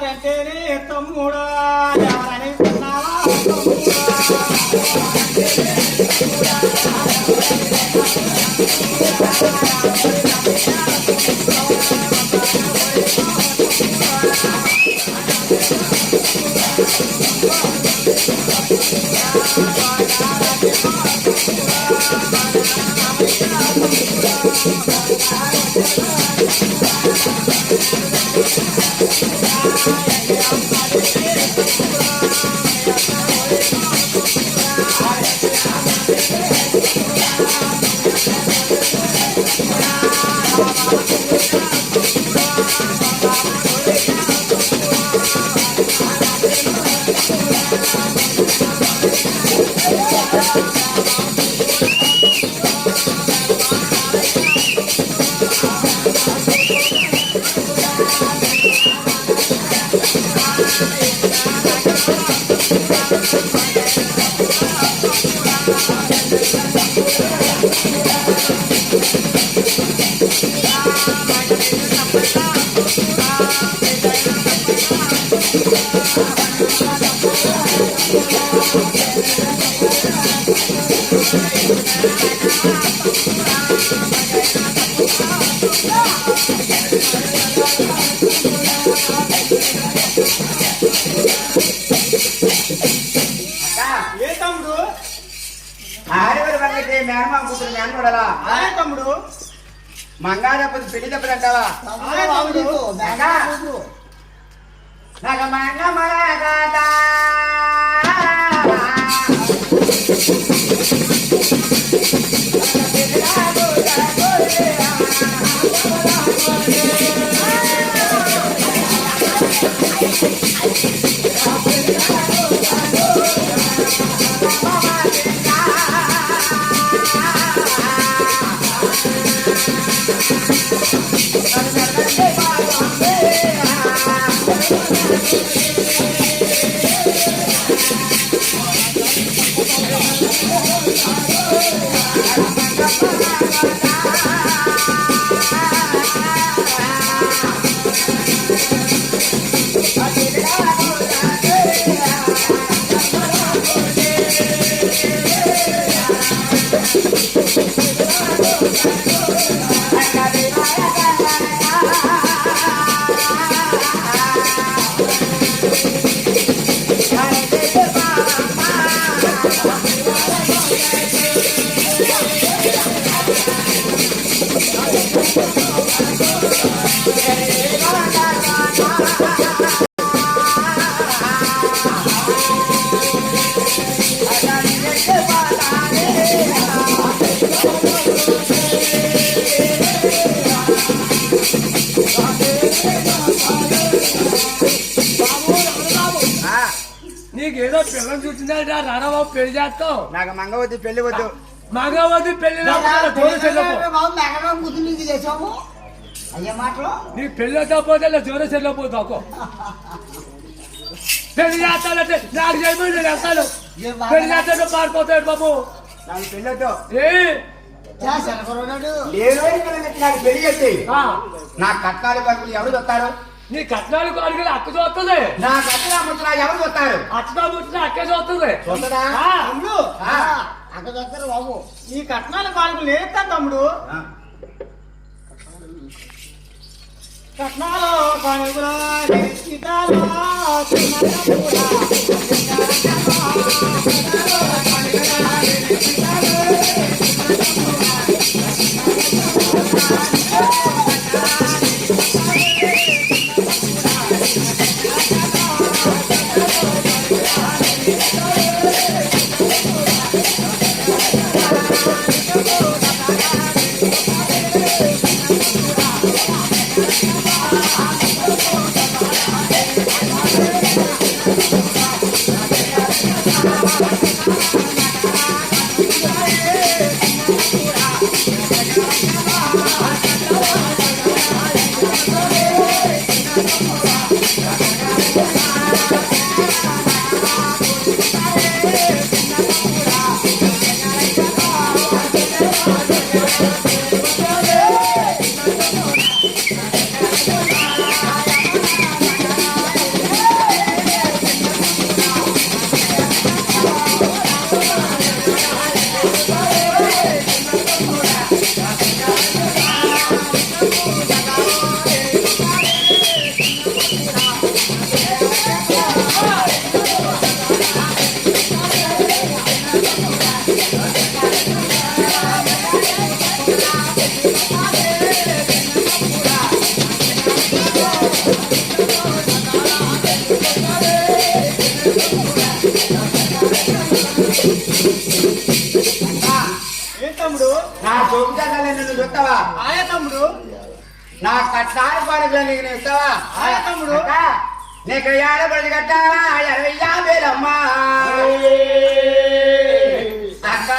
అంటే తమ్ముడు ఎవరని ఉన్నావా ఏ తమ్ముడు ఆడవారి బంగటి మేనమా కూతురు మేనకోడలా తమ్ముడు మంగా దెబ్బలు పెళ్లి దెబ్బలు అంటావా నగ మంగ మరగదా నీకేదో పిల్లలు చూసిందా రారాబాబు పెళ్లి చేస్తావు నాకు మంగవద్దు పెళ్లి వద్దు మగవద్దు పెళ్లి చేసాము అయ్యే మాటలు నీకు పెళ్లి వద్దపోతే జోర చెల్లపోతావు పెళ్లి చేస్తానంటే నాకు చేయమని నేను వెళ్తాను పెళ్లి చేస్తాను పారిపోతాడు బాబు నాకు పెళ్లి వద్దు నాకు పెళ్లి చేస్తే నా కట్నాలు కడుపులు ఎవరు వస్తారు నీ కట్నాలు అడిగిన అక్క చూస్తుంది నా కట్నా ముట్లా ఎవరు వస్తారు అట్లా ముట్టిన అక్కే చూస్తుంది అక్కడ చూస్తారు బాబు ఈ కట్నాలు కానుకలు నేర్తా తమ్ముడు కట్నాలు కానుకలు నా కట్టాలి పనులు నీకు ఇస్తావా తమ్ముడు. అక్క, నీకు ఏడబడి కట్టాలా 50,000 అక్క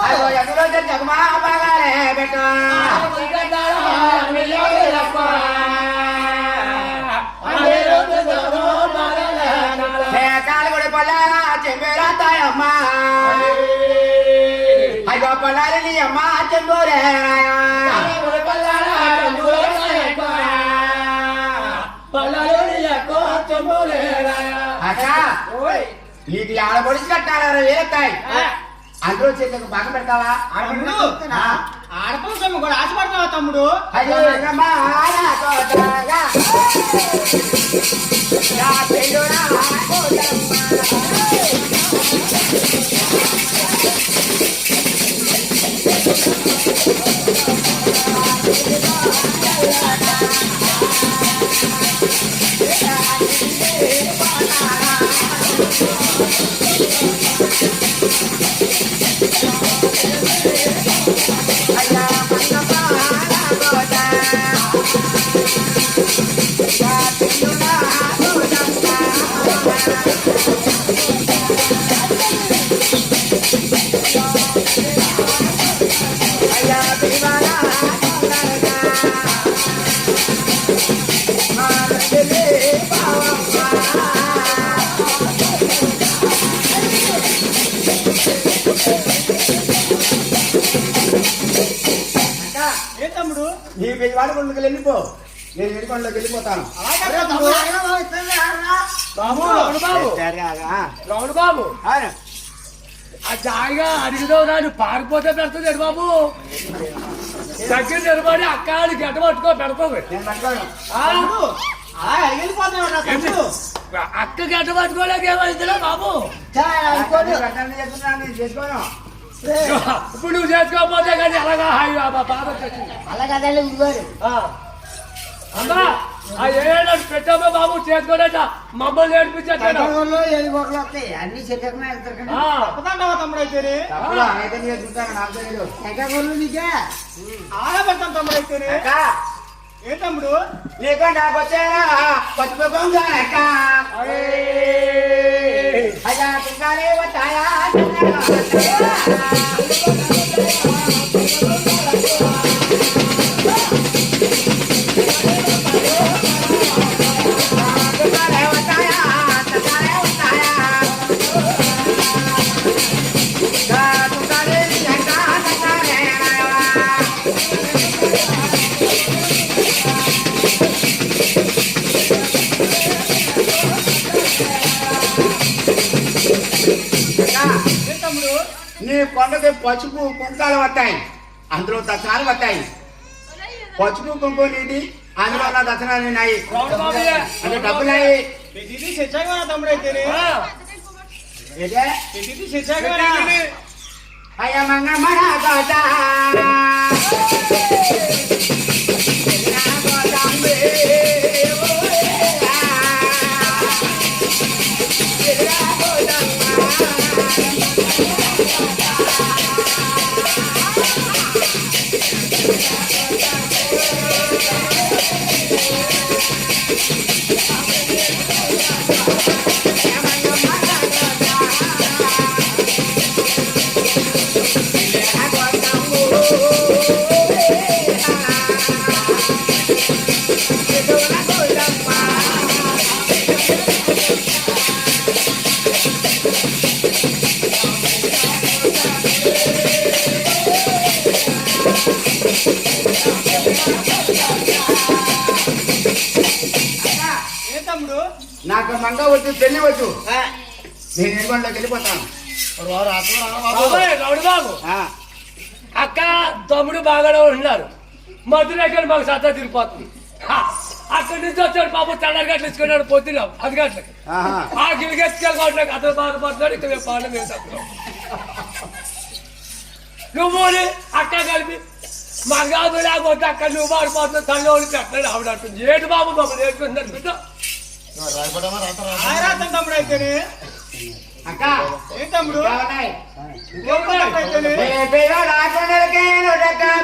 అయ్యో ఎదురు జగమా బాగాలే పెట్ట కాలు కూడా పల్లారా చెంబేరా తాయమ్మా అయ్యో పల్లారి నీ అమ్మ చెంబోరే అక్క నీకు ఆడబడిచి కట్టాలా 1,000 అందులో చేతులకు బాగా పెడతావా ఆడపడుచు కూడా ఆశపడతావా తమ్ముడు? అయ్యో రంగమ్మా, ఆడకోటగా. నా పెళ్ళురా ఆడకోటమ్మా. అయ్యా రంగమ్మా, ఆడకోట. నా పెళ్ళురా ఆడకోటమ్మా. అయ్యా దివాలా ఆడకోటగా. ఆడలే బావమ్మా. ఏ తమ్ముడు? నీ పెద్దవాడి కొండకి వెళ్ళిపో, నేను వెళ్ళికొండలోకి వెళ్ళిపోతాను. బాబు రమణ బాబు రమణ బాబు ఆ జాయిగా అడిగిదావు నాడు పారిపోతే పెడుతుంది బాబు. దగ్గర నిలబడి అక్కడికి గడ్డ పట్టుకో పెడుతుంది. నేను పట్టుకోను. అక్క గడ్డ పట్టుకోలేక ఏమైందిలే బాబు. నేను చేసుకోను. ఇప్పుడు నువ్వు చేసుకోకపోతే కానీ అలాగా హాయి బాధ అలాగదే ఊరు అమ్మా ఆ ఏడాడు పెట్టామో బాబు చేసుకోలేట మమ్మల్ని ఏడిపించాడు. అన్ని చెట్లకున్నా వెళ్తారు తమ్ముడు అయితే తప్పులు అయితే నేను చూస్తాను, నాకు తెలియదు. ఎగగొర్రు నీకే ఆడబడతాం తమ్ముడు అయితే. అక్క, ఏ తమ్ముడు నీకు నాకు వచ్చారా పచ్చిపోగా అక్క. అయ్యా తింగాలే వచ్చాయా నీ కొండకి పసుపు కుంకాలు వస్తాయి, అందులో దసరాలు వస్తాయి. పసుపు కుంకుమ నీది, అందులో ఉన్న దసరాలు ఉన్నాయి, అంటే డబ్బులు తమ్ముడు అయితే అయ్యా మంగమ్మ నాకు మంగ వచ్చు, పెళ్లి వచ్చు, నేను ఎడుగొండలోకి వెళ్ళిపోతాను. బాబు అక్క తమ్ముడు బాగానే ఉన్నారు. మధురైతే మాకు సత్తా తిరిగిపోతుంది. అక్కడి నుంచి వచ్చాడు బాబు, తెల్లారి గంటలు ఇచ్చుకున్నాడు, పొద్దున్నాం 10 గంటలకి. ఆ గిరిగెత్తుకెళ్ళి అతను బాధపడుతున్నాడు, ఇక్కడ మేము పాటలు మేము తప్పున్నాం. నువ్వు అక్క కలిపి మంగాదు లేకపోతే అక్కడ నువ్వు బాడిపోతున్నావు, తల్లి పెట్టాడు ఆవిడ అంటుంది. ఏడు బాబు మమ్మల్ని నేర్చుకుంటున్నారు బిడ్డ. తమ్ముడు అయితే అక్క ఏ తమ్ముడు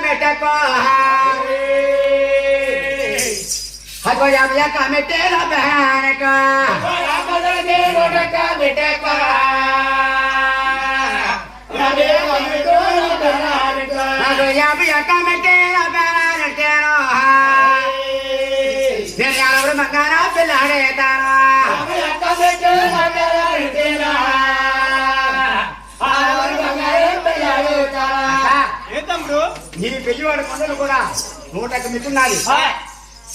మెట్టకో అగో యాభై కమిటీల బహనక అగో యాభై కమిటీల బహనకేనో నేను ఎవరు మంగాన పిల్లాడేతాను నీ పెళ్లివాడి కొండలు కూడా 100 మిట్టున్నది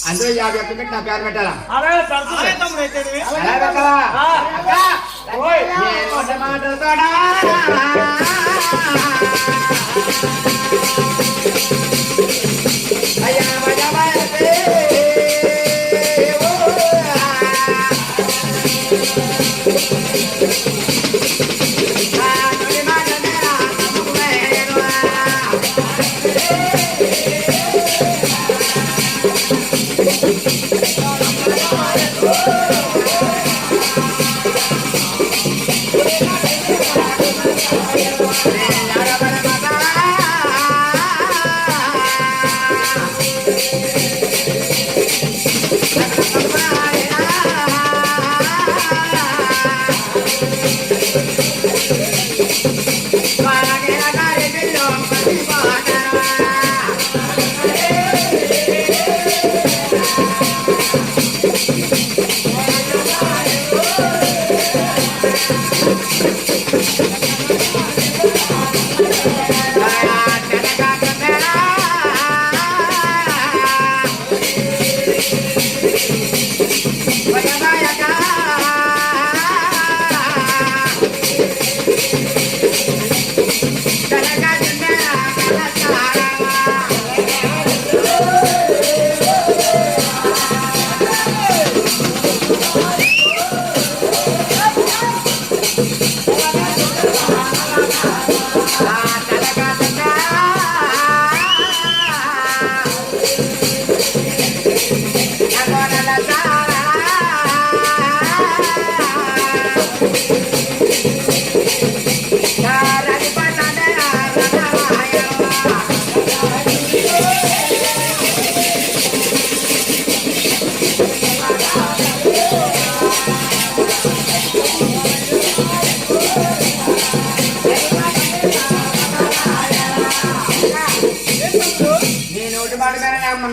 అందులో 51 మిట్టు నా పేరు పెట్టాలా అలా పెట్టాలా మాటలతోడా అయ్యా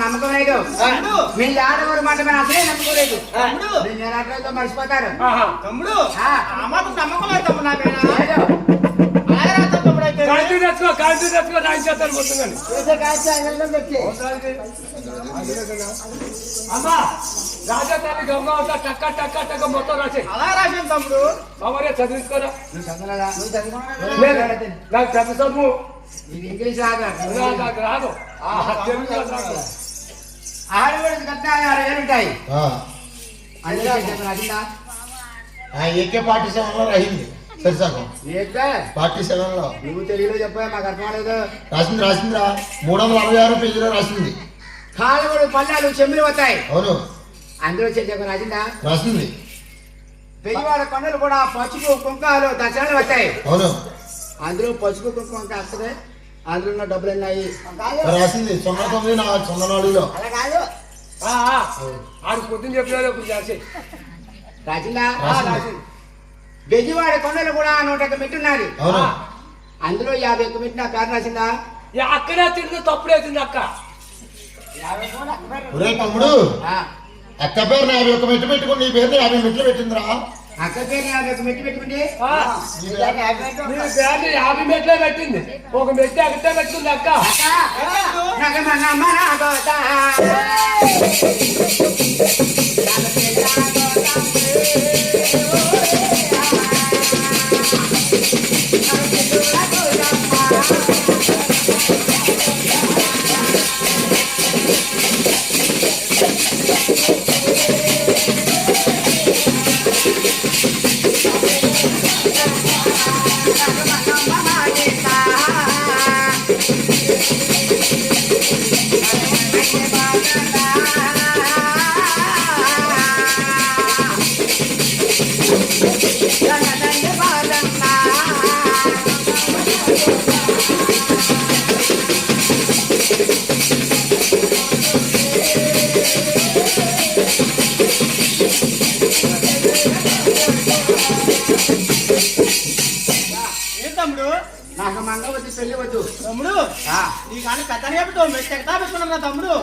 నమ్మకం లేదు మీ ఆడవారు మాట మీద అసలే నమ్మకోలేదు నేను అట్లయితే మర్చిపోతారు తమ్ముడు నమ్మకం లేదు తమ్ముడు నా మీద అమ్మా రాజా తల్లి గంగ టక్క టక్క టక్క మొత్తం రాసే అలా రాశాను తమ్ముడు బాబరే చదివించుకోరా నాకు చదువు ఇది ఇంగ్లీష్ రాదు రాదు ఆడవాళ్ళు కట్టాలి 6,000 ఉంటాయి ఏకే 47లో రాయింది సరిసగం ఏకే 47లో నువ్వు తెలుగులో చెప్పా మాకు అర్థం లేదు రాసిందిరా 366 పేజీలో రాసింది కాలువలు పల్లాలు చెమ్మిలు వస్తాయి అవును అందులో చెప్ప రాసిందా రాసింది పెళ్లివాడ కొండలు కూడా పసుపు కుంకాలు దర్శనాలు వస్తాయి అవును అందులో పసుపు కుంకుమ వస్తుంది అందులో ఉన్న డబ్బులు ఉన్నాయి రాసింది 09/04లో అలా కాదు ఆడు పొద్దున్న చెప్పలేదు ఇప్పుడు చేసి రాసిందా రాసింది. బెజవాడ కొండలు కూడా 101 మెట్టున్నది అవును అందులో 51 మెట్టు నా పేరు రాసిందా అక్కడే తిండి తప్పుడేసింది అక్క ఒరే తమ్ముడు అక్క పేరు 51 మెట్టు పెట్టుకుని నీ పేరుని 50 మెట్లు పెట్టిందిరా అక్క పేరు 51 మెట్టు పెట్టుకుంటే నీ పేరుని 50 మెట్లే పెట్టింది ఒక మెట్టి అక్కడే పెట్టుకుంది అక్క మంగ వద్దు పెళ్లి వద్దు తమ్ముడు ఆ, నీ కానీ పెద్దని చెప్తావు మెట్టి ఎక్కడా పెట్టుకున్నావు కదా తమ్ముడు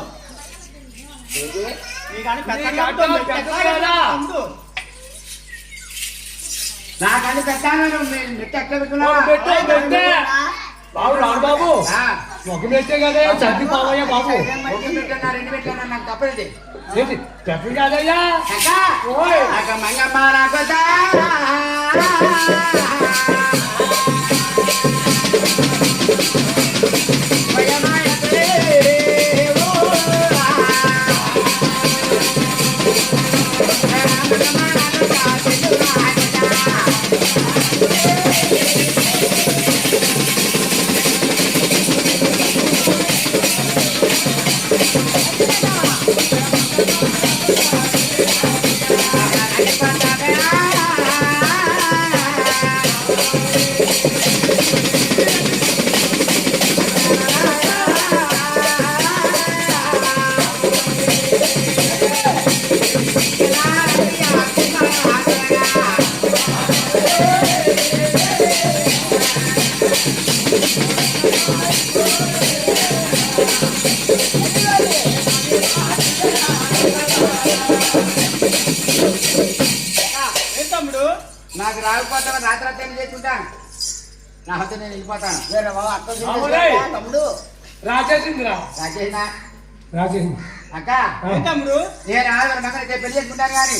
ఏంటి? నీ కానీ పెద్దని నీ చెప్తావు గడ్డ మెట్టి ఎక్కడా పెద్దది కదా? పెట్టుకున్నావు తమ్ముడు నాకని పెట్టాను మెట్టి ఎట్లా పెట్టుకున్నావా పెట్టే బాబు రాడు బాబు ఆ, ఒక మెట్టే కదా చద్ది పావయ్యా బాబు ఒక పెట్టన్నా రెండు పెట్టన్నా నాకు తప్పలేదు ఏంటి చెప్పి కాదయ్యా అక్క ఓయ్ అక్క మంగమ్మ రాకొద్దా ఏం తమ్ముడు నాకు రాకపోతాను రాత్రి ఏం చేసుకుంటాను నా హద్దు నేను వెళ్ళిపోతాను వేరే బాబు అక్క అవునయ్. తమ్ముడు రాసేసిందిరా రాజేనా రాసేసింది అక్క ఏం తమ్ముడు నేను ఆధార మగ పెళ్లి చేసుకుంటాను కానీ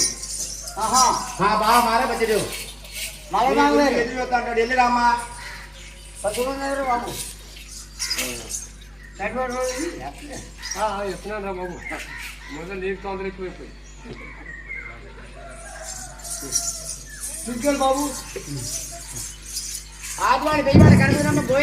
ఆహా మా బావ మారే బచ్చడు ఎదురు అంటాడు వెళ్ళి రామ్మా బాబు చెప్తున్నాను రా బాబు మొదలు నీకు తొందర ఎక్కువైపోయి తీసుకెళ్ళి బాబు ఆత్మాని పెయ్యాలి కనుక పోయి